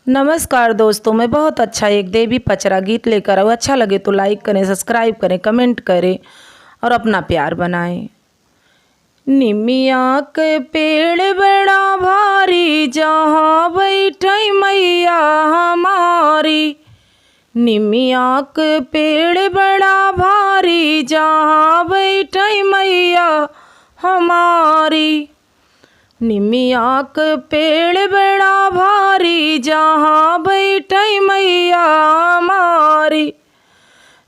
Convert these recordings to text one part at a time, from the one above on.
नमस्कार दोस्तों, मैं बहुत अच्छा एक देवी पचरा गीत लेकर आऊँ। अच्छा लगे तो लाइक करें, सब्सक्राइब करें, कमेंट करें और अपना प्यार बनाएं। निमिया के पेड़ बड़ा भारी, जहाँ बैठे मैया हमारी। निमिया के पेड़ बड़ा भारी, जहाँ बैठे मैया हमारी। निमिया के पेड़ बड़ा भारी, जहाँ बैठे मैया हमारी।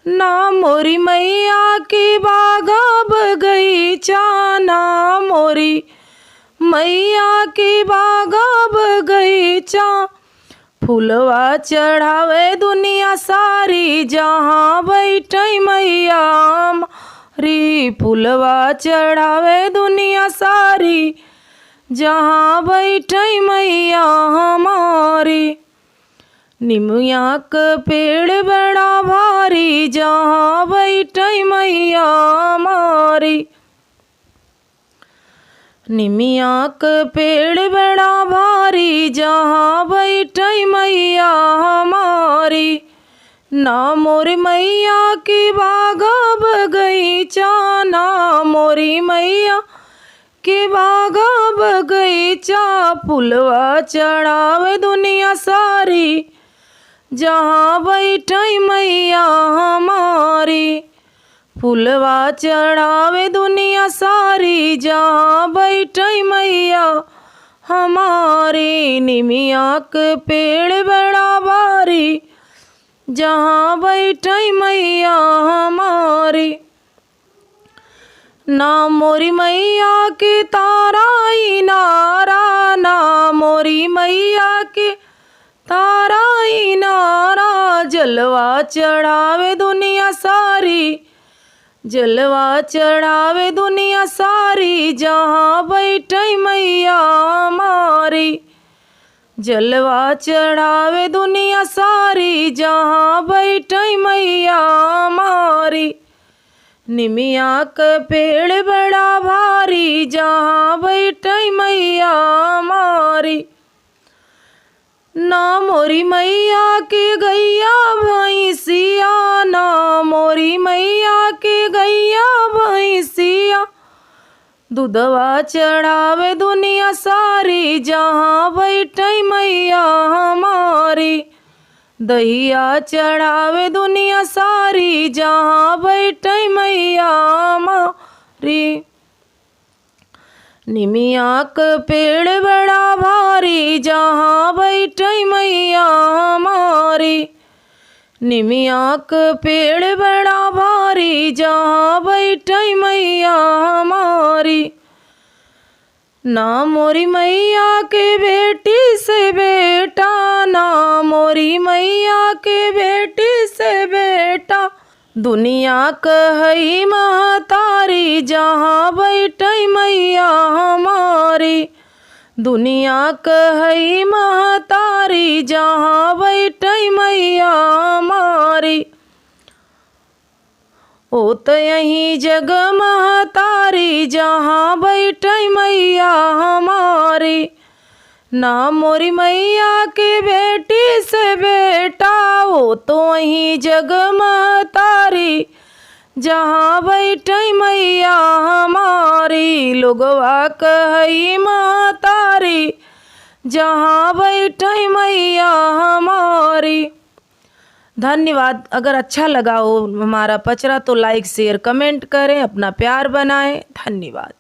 ना मोरी मैया की बागा बगीचा, ना मोरी मैया की बागा बगीचा। फूलवा चढ़ावे दुनिया सारी, जहाँ बैठे मैया हमारी। फूलवा चढ़ावे दुनिया सारी, जहाँ बैठे मैया हमारी। निमिया के पेड़ बड़ा भारी, जहाँ बैठे मैया हमारी। निमिया के पेड़ बड़ा भारी, जहाँ बैठे मैया हमारी। ना मोरी मैया की बागा बगीचा, ना मोरी मैया के बागा बगीचा। फूलवा चढ़ावे दुनिया सारी, जहाँ बैठे मैया हमारी। फूलवा चढ़ावे दुनिया सारी, जहाँ बैठे मैया हमारी। निमिया के पेड़ बड़ा भारी, जहाँ बैठे मैया हमारी। ना मोरी मैया के तारा इनारा, ना मोरी मैया के तारा इनारा। जलवा चढ़ावे दुनिया सारी, जलवा चढ़ावे दुनिया सारी, जहाँ बैठे मैया हमारी। जलवा चढ़ावे दुनिया सारी, जहाँ बैठे मैया हमारी। निमिया के पेड़ बड़ा भारी, जहाँ बैठे मैया हमारी। ना मोरी मैया के गैया भैंसिया, ना मोरी मैया के गैया भैंसिया। दूधवा चढ़ावे दुनिया सारी, जहाँ बैठे मैया हमारी। दहिया चढ़ावे दुनिया सारी, जहाँ बैठे मैया हमारी। निमिया के पेड़ बड़ा भारी, जहाँ बैठे मैया हमारी। निमिया के पेड़ बड़ा भारी, जहाँ बैठे मैया हमारी। ना मोरी मैया के बेटी से बेटा, ना मोरी मैया के बेटी से बेटा। दुनिया कही महतारी, जहाँ बैठे मैया हमारी। दुनिया कही महतारी, जहाँ बैठे मैया हमारी। ओ तो यही जग महतारी, जहाँ बैठे मैया हमारी। ना मोरी मैया के बेटी से बेटा, वो तो वही जग महतारी, जहाँ बैठे मैया हमारी। लोगवा कही महतारी, जहाँ बैठे मैया हमारी। धन्यवाद। अगर अच्छा लगा हो हमारा पचरा तो लाइक शेयर कमेंट करें, अपना प्यार बनाएं। धन्यवाद।